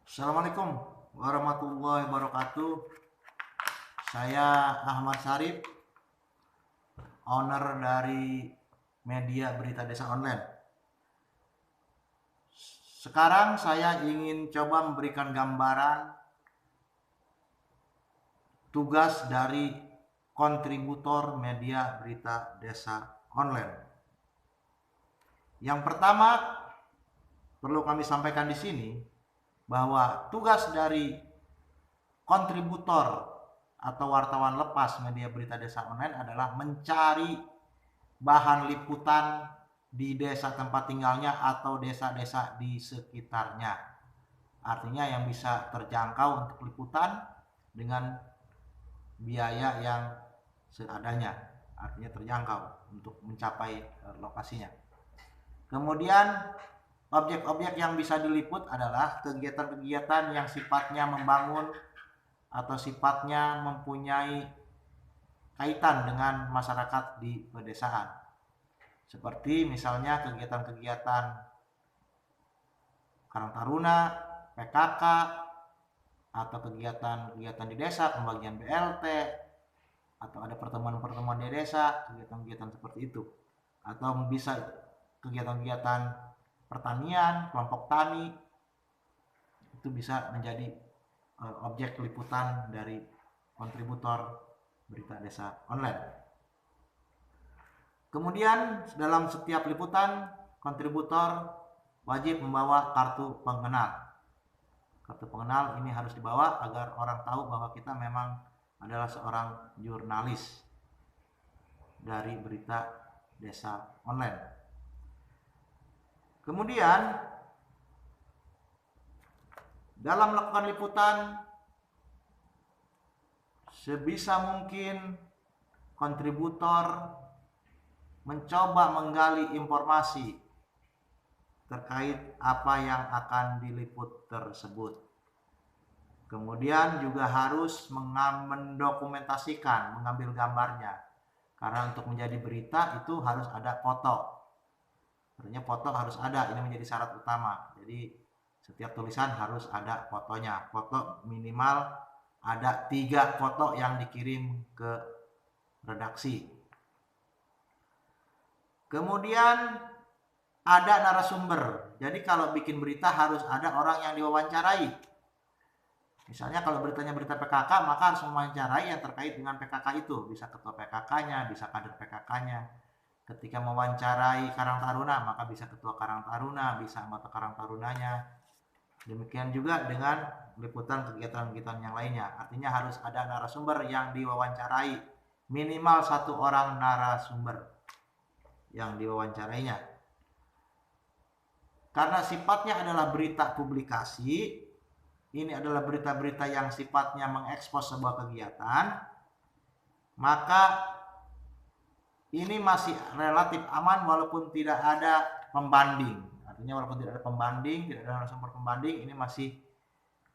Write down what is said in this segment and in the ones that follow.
Assalamualaikum warahmatullahi wabarakatuh. Saya Ahmad Syarif, owner dari media berita desa online. Sekarang saya ingin coba memberikan gambaran tugas dari kontributor media berita desa online. Yang pertama, perlu kami sampaikan di sini bahwa tugas dari kontributor atau wartawan lepas media berita desa online adalah mencari bahan liputan di desa tempat tinggalnya atau desa-desa di sekitarnya. Artinya yang bisa terjangkau untuk liputan dengan biaya yang seadanya, artinya terjangkau untuk mencapai lokasinya. Kemudian objek-objek yang bisa diliput adalah kegiatan-kegiatan yang sifatnya membangun atau sifatnya mempunyai kaitan dengan masyarakat di pedesaan. Seperti misalnya kegiatan-kegiatan Karang Taruna, PKK, atau kegiatan-kegiatan di desa, pembagian BLT, atau ada pertemuan-pertemuan di desa, kegiatan-kegiatan seperti itu. Atau bisa kegiatan-kegiatan pertanian, kelompok tani, itu bisa menjadi objek liputan dari kontributor berita desa online. Kemudian dalam setiap liputan, kontributor wajib membawa kartu pengenal. Kartu pengenal ini harus dibawa agar orang tahu bahwa kita memang adalah seorang jurnalis dari berita desa online. Kemudian dalam melakukan liputan, sebisa mungkin kontributor mencoba menggali informasi terkait apa yang akan diliput tersebut. Kemudian juga harus mendokumentasikan, mengambil gambarnya. Karena untuk menjadi berita itu harus ada foto. Artinya foto harus ada, ini menjadi syarat utama. Jadi setiap tulisan harus ada fotonya. Foto minimal ada 3 foto yang dikirim ke redaksi. Kemudian ada narasumber. Jadi kalau bikin berita harus ada orang yang diwawancarai. Misalnya kalau beritanya berita PKK, maka harus mewawancarai yang terkait dengan PKK itu. Bisa ketua PKK-nya, bisa kader PKK-nya. Ketika mewawancarai Karang Taruna, maka bisa ketua Karang Taruna, bisa anggota Karang Tarunanya. Demikian juga dengan liputan kegiatan-kegiatan yang lainnya. Artinya harus ada narasumber yang diwawancarai. Minimal 1 orang narasumber yang diwawancarainya. Karena sifatnya adalah berita publikasi, ini adalah berita-berita yang sifatnya mengekspos sebuah kegiatan, maka ini masih relatif aman walaupun tidak ada pembanding. Artinya walaupun tidak ada pembanding, tidak ada narasumber pembanding, ini masih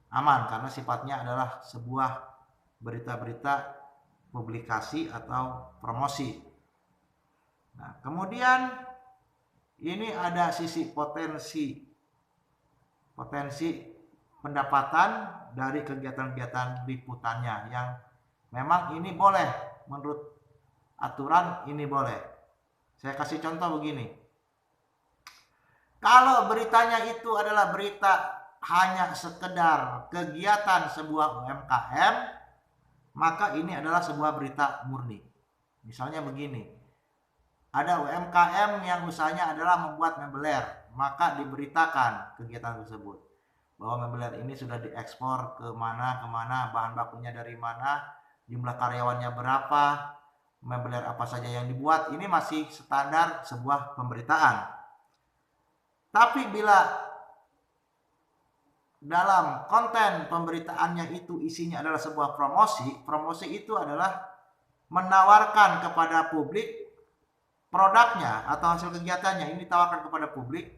aman karena sifatnya adalah sebuah berita-berita publikasi atau promosi. Nah, kemudian ini ada sisi potensi pendapatan dari kegiatan-kegiatan liputannya yang memang ini boleh menurut aturan, ini boleh. Saya kasih contoh begini. Kalau beritanya itu adalah berita hanya sekedar kegiatan sebuah UMKM, maka ini adalah sebuah berita murni. Misalnya begini. Ada UMKM yang usahanya adalah membuat mebeler, maka diberitakan kegiatan tersebut. Bahwa mebeler ini sudah diekspor ke mana, bahan bakunya dari mana, jumlah karyawannya berapa, mebeler apa saja yang dibuat, ini masih standar sebuah pemberitaan. Tapi bila dalam konten pemberitaannya itu isinya adalah sebuah promosi itu adalah menawarkan kepada publik produknya atau hasil kegiatannya, ini ditawarkan kepada publik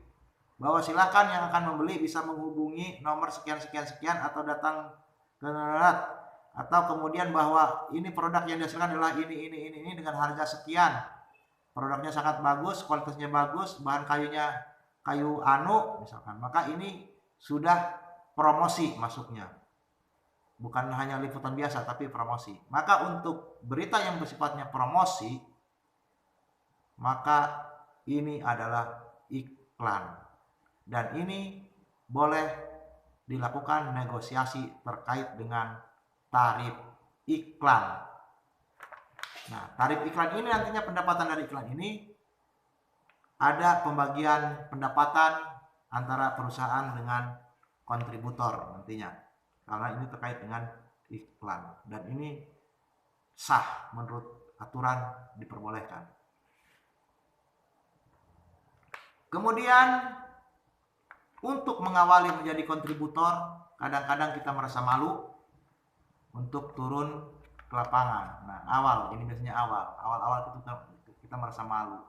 bahwa silakan yang akan membeli bisa menghubungi nomor sekian atau datang ke atau kemudian bahwa ini produk yang dihasilkan adalah ini dengan harga sekian. Produknya sangat bagus, kualitasnya bagus, bahan kayunya kayu anu misalkan. Maka ini sudah promosi masuknya. Bukan hanya liputan biasa, tapi promosi. Maka untuk berita yang bersifatnya promosi, maka ini adalah iklan. Dan ini boleh dilakukan negosiasi terkait dengan tarif iklan. Nah, tarif iklan ini nantinya pendapatan dari iklan ini ada pembagian pendapatan antara perusahaan dengan kontributor nantinya. Karena ini terkait dengan iklan. Dan ini sah menurut aturan diperbolehkan. Kemudian untuk mengawali menjadi kontributor, kadang-kadang kita merasa malu untuk turun ke lapangan. Nah, ini biasanya awal kita merasa malu.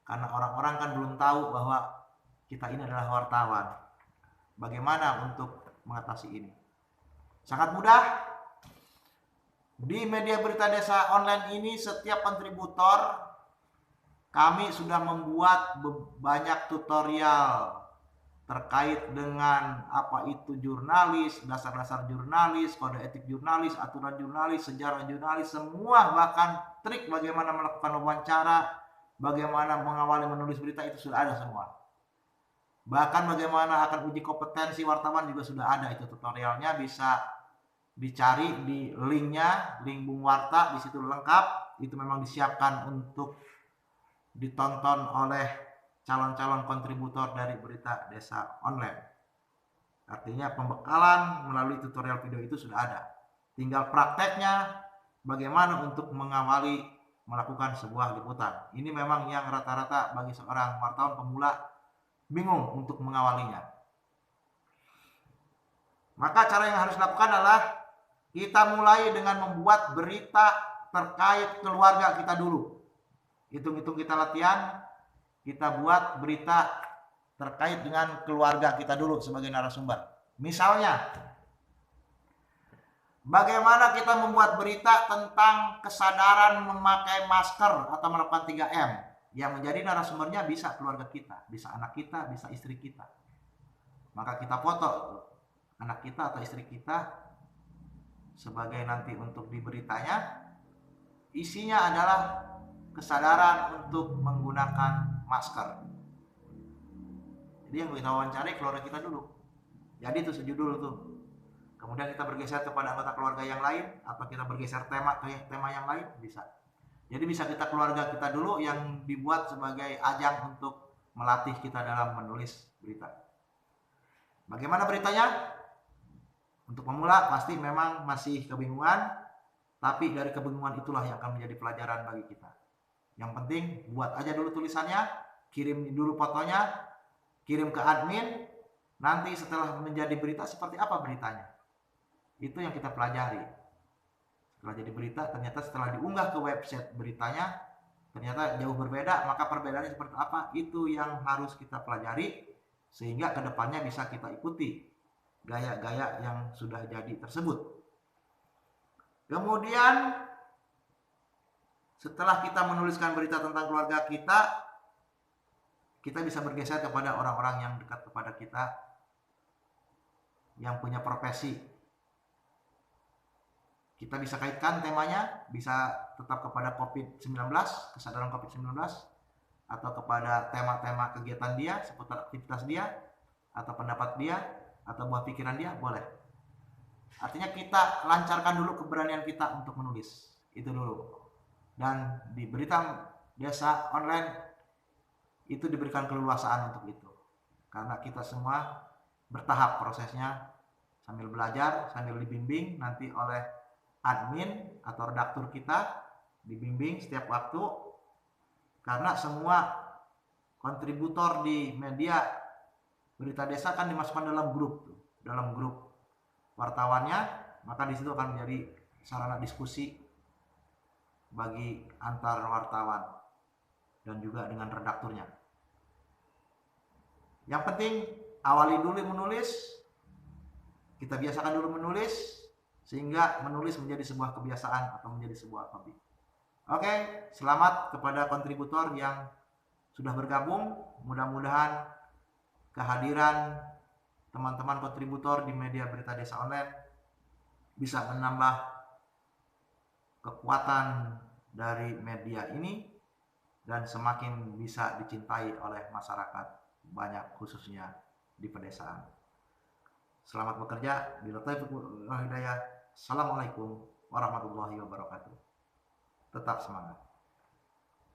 Karena orang-orang kan belum tahu bahwa kita ini adalah wartawan. Bagaimana untuk mengatasi ini? Sangat mudah. Di media berita desa online ini, setiap kontributor kami sudah membuat banyak tutorial terkait dengan apa itu jurnalis, dasar-dasar jurnalis, kode etik jurnalis, aturan jurnalis, sejarah jurnalis, semua, bahkan trik bagaimana melakukan wawancara, bagaimana mengawali menulis berita, itu sudah ada semua. Bahkan bagaimana akan uji kompetensi wartawan juga sudah ada, itu tutorialnya bisa dicari di linknya, link Bung Warta, di situ lengkap. Itu memang disiapkan untuk ditonton oleh calon-calon kontributor dari berita desa online. Artinya pembekalan melalui tutorial video itu sudah ada. Tinggal prakteknya bagaimana untuk mengawali melakukan sebuah liputan. Ini memang yang rata-rata bagi seorang wartawan pemula bingung untuk mengawalinya. Maka cara yang harus dilakukan adalah kita mulai dengan membuat berita terkait keluarga kita dulu. Hitung-hitung kita latihan, kita buat berita terkait dengan keluarga kita dulu sebagai narasumber. Misalnya, bagaimana kita membuat berita tentang kesadaran memakai masker atau melakukan 3M. Yang menjadi narasumbernya bisa keluarga kita, bisa anak kita, bisa istri kita. Maka kita foto anak kita atau istri kita sebagai nanti untuk di beritanya. Isinya adalah kesadaran untuk menggunakan masker. Jadi yang kita wawancari keluarga kita dulu. Jadi itu sejudul tuh. Kemudian kita bergeser kepada anggota keluarga yang lain, atau kita bergeser tema yang lain, bisa. Jadi bisa kita keluarga kita dulu yang dibuat sebagai ajang untuk melatih kita dalam menulis berita. Bagaimana beritanya? Untuk pemula pasti memang masih kebingungan, tapi dari kebingungan itulah yang akan menjadi pelajaran bagi kita. Yang penting buat aja dulu tulisannya, kirim dulu fotonya, kirim ke admin, nanti setelah menjadi berita seperti apa beritanya. Itu yang kita pelajari. Setelah jadi berita, ternyata setelah diunggah ke website beritanya, ternyata jauh berbeda, maka perbedaannya seperti apa? Itu yang harus kita pelajari, sehingga kedepannya bisa kita ikuti gaya-gaya yang sudah jadi tersebut. Kemudian setelah kita menuliskan berita tentang keluarga kita, kita bisa bergeser kepada orang-orang yang dekat kepada kita, yang punya profesi. Kita bisa kaitkan temanya, bisa tetap kepada COVID-19, kesadaran COVID-19, atau kepada tema-tema kegiatan dia, seputar aktivitas dia, atau pendapat dia, atau buah pikiran dia, boleh. Artinya kita lancarkan dulu keberanian kita untuk menulis. Itu dulu. Dan di berita desa online itu diberikan keleluasaan untuk itu. Karena kita semua bertahap prosesnya, sambil belajar, sambil dibimbing nanti oleh admin atau redaktur kita, dibimbing setiap waktu. Karena semua kontributor di media berita desa kan dimasukkan dalam grup, dalam grup wartawannya, maka di situ akan menjadi sarana diskusi bagi antar wartawan dan juga dengan redakturnya. Yang penting awali dulu menulis, kita biasakan dulu menulis, sehingga menulis menjadi sebuah kebiasaan atau menjadi sebuah hobi. Oke, selamat kepada kontributor yang sudah bergabung. Mudah-mudahan kehadiran teman-teman kontributor di media berita desa online bisa menambah kekuatan dari media ini dan semakin bisa dicintai oleh masyarakat banyak, khususnya di pedesaan. Selamat bekerja. Bila taufiq wal hidayah. Assalamualaikum warahmatullahi wabarakatuh. Tetap semangat.